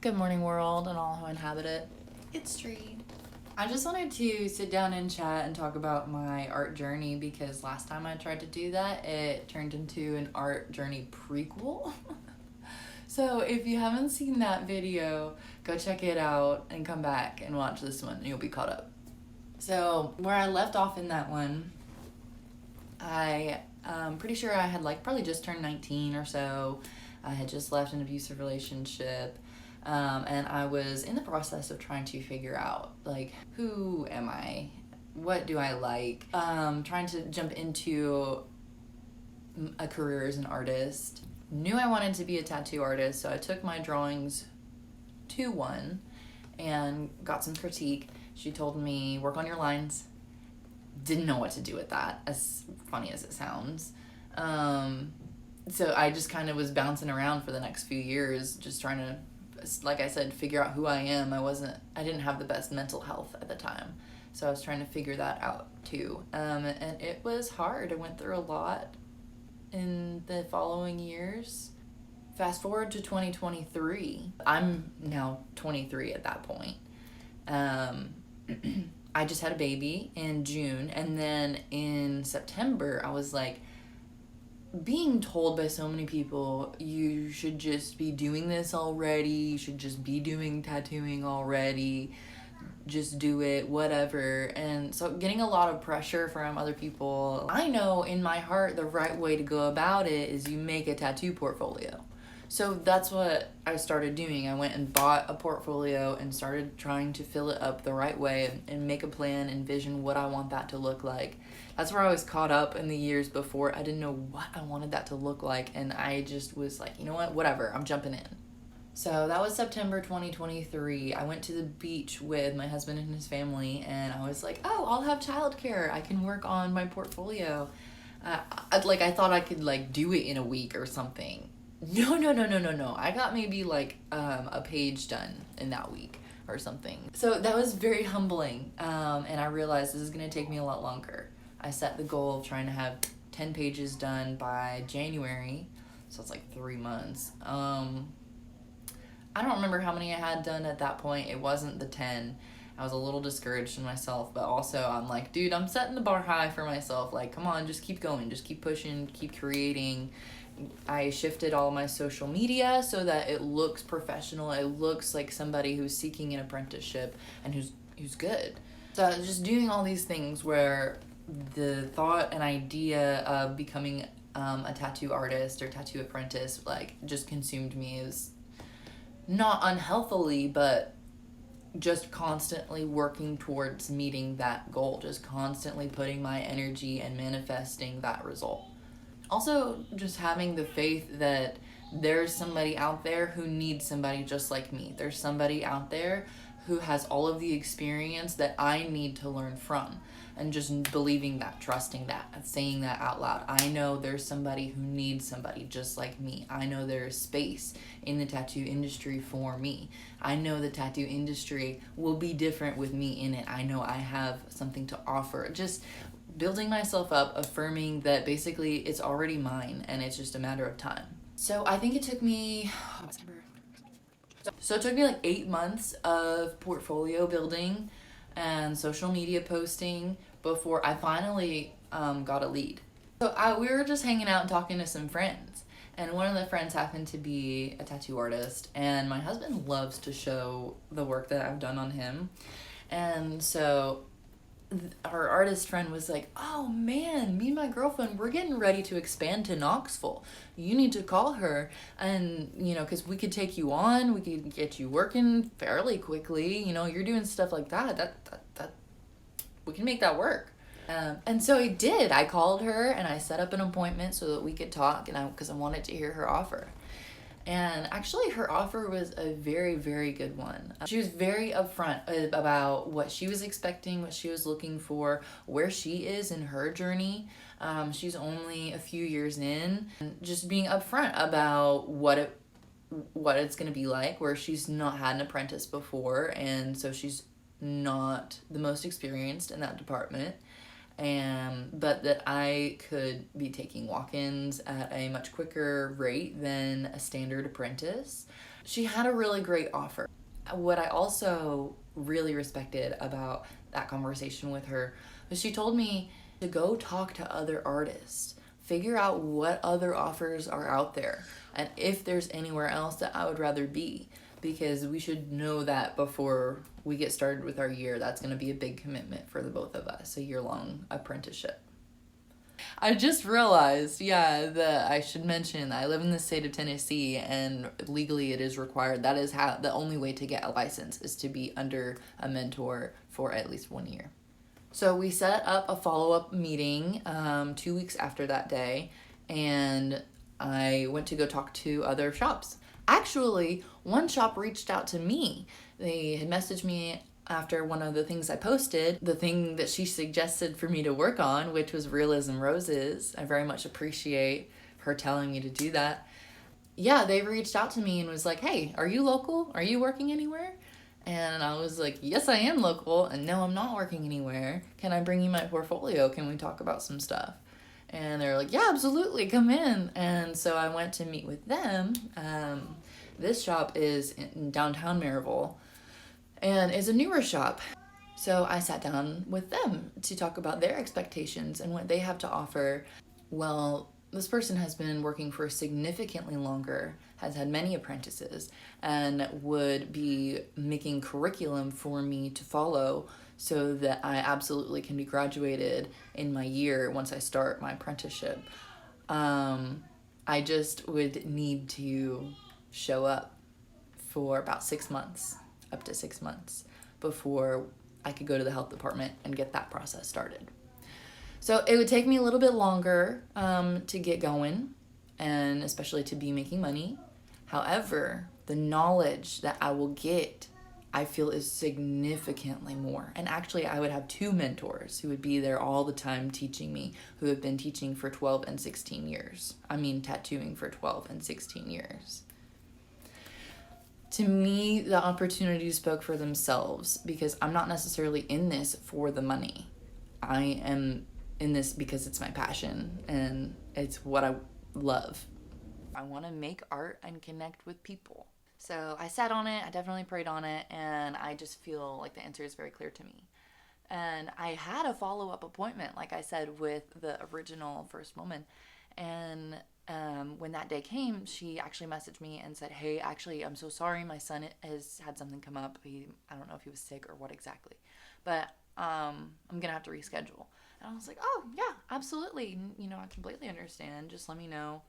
Good morning, world, and all who inhabit it. It's Tree. I just wanted to sit down and chat and talk about my art journey because last time I tried to do that, it turned into an art journey prequel. So if you haven't seen that video, go check it out and come back and watch this one and you'll be caught up. So where I left off in that one, I'm pretty sure I had probably just turned 19 or so. I had just left an abusive relationship. And I was in the process of trying to figure out, who am I? What do I like? Trying to jump into a career as an artist. Knew I wanted to be a tattoo artist, so I took my drawings to one and got some critique. She told me, work on your lines. Didn't know what to do with that, as funny as it sounds. So I just kind of was bouncing around for the next few years, just trying to, like I said, figure out who I am. I didn't have the best mental health at the time. So I was trying to figure that out too. And it was hard. I went through a lot in the following years. Fast forward to 2023. I'm now 23 at that point. I just had a baby in June, and then in September, I was being told by so many people, you should just be doing this already, you should just be doing tattooing already, just do it, whatever. And so getting a lot of pressure from other people. I know in my heart the right way to go about it is you make a tattoo portfolio. So that's what I started doing. I went and bought a portfolio and started trying to fill it up the right way and make a plan, envision what I want that to look like. That's where I was caught up in the years before. I didn't know what I wanted that to look like, and I just was like, you know what, whatever, I'm jumping in. So that was September 2023. I went to the beach with my husband and his family, and I was like, oh, I'll have childcare. I can work on my portfolio. I thought I could do it in a week or something. No. I got maybe a page done in that week or something. So that was very humbling. And I realized this is going to take me a lot longer. I set the goal of trying to have 10 pages done by January. So it's 3 months. I don't remember how many I had done at that point. It wasn't the 10. I was a little discouraged in myself, but also I'm like, dude, I'm setting the bar high for myself. Come on, just keep going, just keep pushing, keep creating. I shifted all my social media so that it looks professional. It looks like somebody who's seeking an apprenticeship and who's good. So I was just doing all these things where the thought and idea of becoming a tattoo artist or tattoo apprentice just consumed me. It was not unhealthily, but just constantly working towards meeting that goal, just constantly putting my energy and manifesting that result. Also, just having the faith that there's somebody out there who needs somebody just like me. There's somebody out there who has all of the experience that I need to learn from. And just believing that, trusting that, and saying that out loud. I know there's somebody who needs somebody just like me. I know there's space in the tattoo industry for me. I know the tattoo industry will be different with me in it. I know I have something to offer. Just building myself up, affirming that basically it's already mine and it's just a matter of time. So I think it took me, it took me 8 months of portfolio building and social media posting before I finally got a lead. So we were just hanging out and talking to some friends, and one of the friends happened to be a tattoo artist, and my husband loves to show the work that I've done on him. And so our artist friend was like, oh man, me and my girlfriend, we're getting ready to expand to Knoxville. You need to call her, and because we could take you on, we could get you working fairly quickly. You're doing stuff like that we can make that work. And so I did. I called her and I set up an appointment so that we could talk, because I wanted to hear her offer. And actually her offer was a very, very good one. She was very upfront about what she was expecting, what she was looking for, where she is in her journey. She's only a few years in, and just being upfront about what it's going to be like, where she's not had an apprentice before, and so she's not the most experienced in that department. But that I could be taking walk-ins at a much quicker rate than a standard apprentice. She had a really great offer. What I also really respected about that conversation with her was she told me to go talk to other artists, figure out what other offers are out there, and if there's anywhere else that I would rather be, because we should know that before we get started with our year. That's going to be a big commitment for the both of us, a year-long apprenticeship. I just realized, that I should mention I live in the state of Tennessee, and legally it is required. That is how the only way to get a license is to be under a mentor for at least 1 year. So we set up a follow-up meeting 2 weeks after that day, and I went to go talk to other shops. Actually, one shop reached out to me. They had messaged me after one of the things I posted, the thing that she suggested for me to work on, which was Realism Roses. I very much appreciate her telling me to do that. Yeah, they reached out to me and was like, hey, are you local? Are you working anywhere? And I was like, yes, I am local, and no, I'm not working anywhere. Can I bring you my portfolio? Can we talk about some stuff? And they were like, yeah, absolutely, come in. And so I went to meet with them. This shop is in downtown Maryville, and is a newer shop. So I sat down with them to talk about their expectations and what they have to offer. Well, this person has been working for significantly longer, has had many apprentices, and would be making curriculum for me to follow so that I absolutely can be graduated in my year once I start my apprenticeship. I just would need to show up for about 6 months, up to 6 months, before I could go to the health department and get that process started. So it would take me a little bit longer to get going, and especially to be making money. However, the knowledge that I will get, I feel, is significantly more. And actually, I would have 2 mentors who would be there all the time teaching me, who have been teaching for 12 and 16 years. I mean, tattooing for 12 and 16 years. To me, the opportunities spoke for themselves, because I'm not necessarily in this for the money. I am in this because it's my passion and it's what I love. I want to make art and connect with people. So I sat on it, I definitely prayed on it, and I just feel like the answer is very clear to me. And I had a follow-up appointment, like I said, with the original first woman. And when that day came, she actually messaged me and said, hey, actually, I'm so sorry. My son has had something come up. I don't know if he was sick or what exactly, but I'm going to have to reschedule. And I was like, oh, yeah, absolutely. I completely understand. Just let me know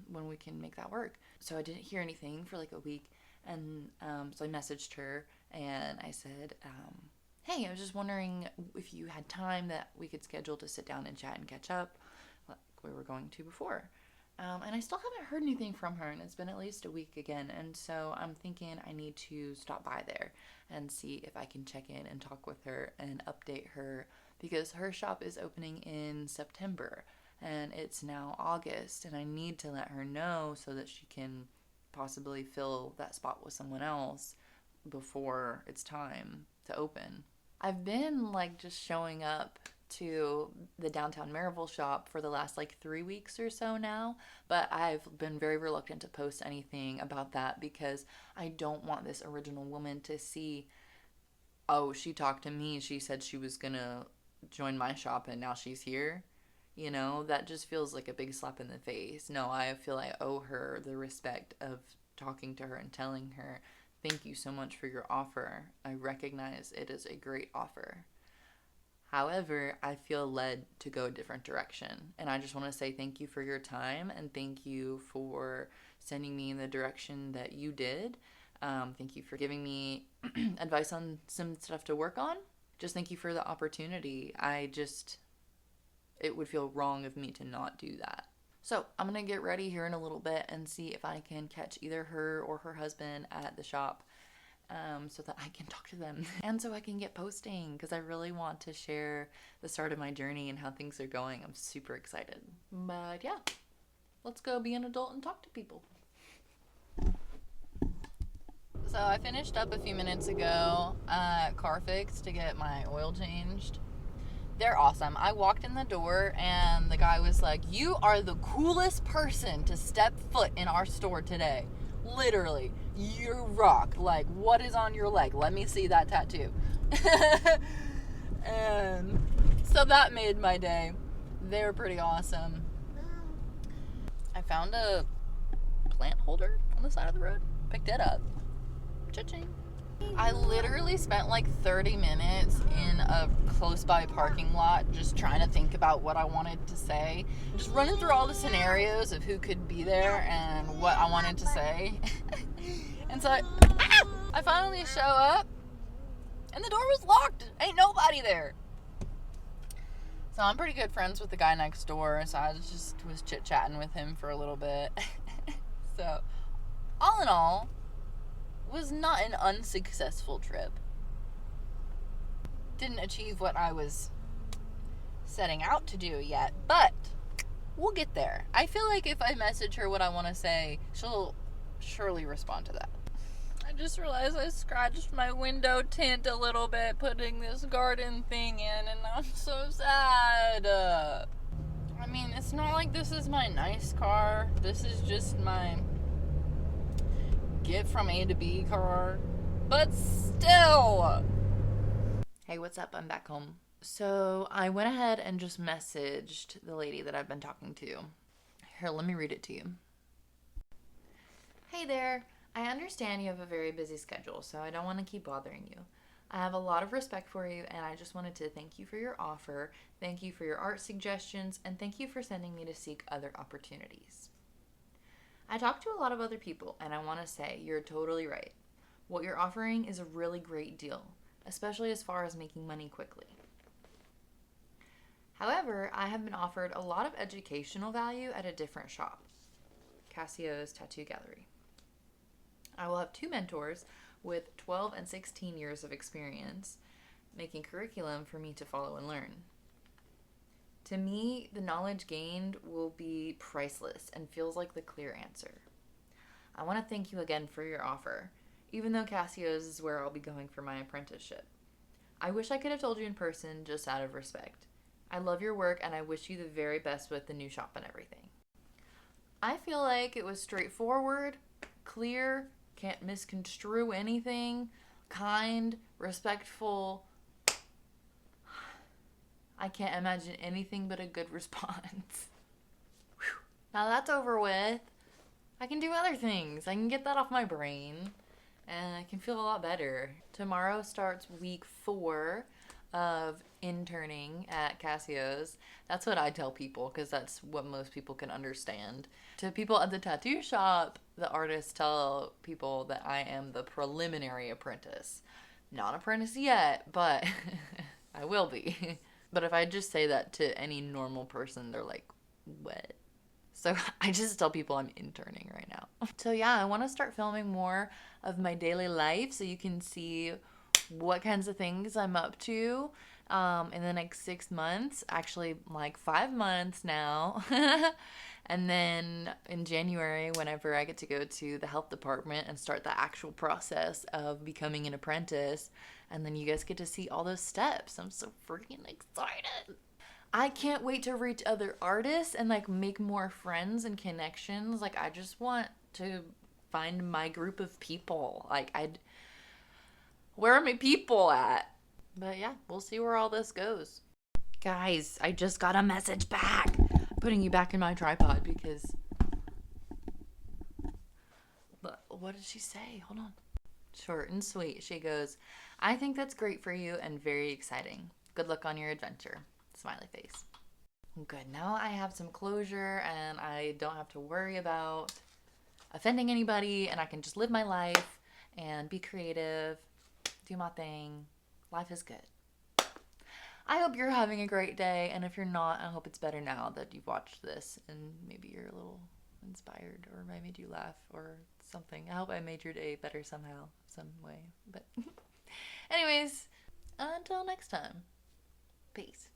when we can make that work. So I didn't hear anything for like a week. And so I messaged her and I said, hey, I was just wondering if you had time that we could schedule to sit down and chat and catch up like we were going to before. And I still haven't heard anything from her, and it's been at least a week again. And so I'm thinking I need to stop by there and see if I can check in and talk with her and update her, because her shop is opening in September and it's now August, and I need to let her know so that she can possibly fill that spot with someone else before it's time to open. I've been like just showing up to the downtown Maryville shop for the last like 3 weeks or so now, but I've been very reluctant to post anything about that because I don't want this original woman to see, oh, she talked to me, she said she was gonna join my shop and now she's here. That just feels like a big slap in the face. No, I feel I owe her the respect of talking to her and telling her, thank you so much for your offer. I recognize it is a great offer. However, I feel led to go a different direction. And I just want to say thank you for your time, and thank you for sending me in the direction that you did. Thank you for giving me advice on some stuff to work on. Just thank you for the opportunity. It would feel wrong of me to not do that. So I'm going to get ready here in a little bit and see if I can catch either her or her husband at the shop. So that I can talk to them and so I can get posting, because I really want to share the start of my journey and how things are going. I'm super excited. But yeah, let's go be an adult and talk to people. So I finished up a few minutes ago at Carfix to get my oil changed. They're awesome. I walked in the door and the guy was like, you are the coolest person to step foot in our store today. Literally, you rock. Like, what is on your leg? Let me see that tattoo. And so that made my day. They were pretty awesome. I found a plant holder on the side of the road. Picked it up. Cha-ching. I literally spent like 30 minutes in a close by parking lot just trying to think about what I wanted to say. Just running through all the scenarios of who could be there and what I wanted to say. And so I finally show up and the door was locked. Ain't nobody there. So I'm pretty good friends with the guy next door, so I was chit-chatting with him for a little bit. So all in all, was not an unsuccessful trip. Didn't achieve what I was setting out to do yet, but we'll get there. I feel like if I message her what I want to say, she'll surely respond to that. I just realized I scratched my window tint a little bit putting this garden thing in, and I'm so sad. I mean, it's not like this is my nice car. This is just my get from A to B car, but still. Hey, what's up? I'm back home. So I went ahead and just messaged the lady that I've been talking to. Here, let me read it to you. Hey there. I understand you have a very busy schedule, so I don't want to keep bothering you. I have a lot of respect for you, and I just wanted to thank you for your offer, thank you for your art suggestions, and thank you for sending me to seek other opportunities. I talked to a lot of other people, and I want to say you're totally right. What you're offering is a really great deal, especially as far as making money quickly. However, I have been offered a lot of educational value at a different shop, Cassio's Tattoo Gallery. I will have 2 mentors with 12 and 16 years of experience, making curriculum for me to follow and learn. To me, the knowledge gained will be priceless and feels like the clear answer. I want to thank you again for your offer, even though Cassio's is where I'll be going for my apprenticeship. I wish I could have told you in person just out of respect. I love your work and I wish you the very best with the new shop and everything. I feel like it was straightforward, clear, can't misconstrue anything, kind, respectful. I can't imagine anything but a good response. Whew. Now that's over with. I can do other things. I can get that off my brain and I can feel a lot better. Tomorrow starts week 4 of interning at Cassio's. That's what I tell people because that's what most people can understand. To people at the tattoo shop, the artists tell people that I am the preliminary apprentice. Not apprentice yet, but I will be. But if I just say that to any normal person, they're like, what? So I just tell people I'm interning right now. So yeah, I want to start filming more of my daily life so you can see what kinds of things I'm up to in the next 6 months. Actually, like 5 months now. And then in January, whenever I get to go to the health department and start the actual process of becoming an apprentice, and then you guys get to see all those steps. I'm so freaking excited. I can't wait to reach other artists and like make more friends and connections. Like I just want to find my group of people. Where are my people at? But yeah, we'll see where all this goes. Guys, I just got a message back. Putting you back in my tripod because... But what did she say? Hold on. Short and sweet. She goes, I think that's great for you and very exciting. Good luck on your adventure. Smiley face. Good. Now I have some closure and I don't have to worry about offending anybody and I can just live my life and be creative, do my thing. Life is good. I hope you're having a great day, and if you're not, I hope it's better now that you've watched this and maybe you're a little inspired or I made you laugh or something. I hope I made your day better somehow, some way. But anyways, until next time, peace.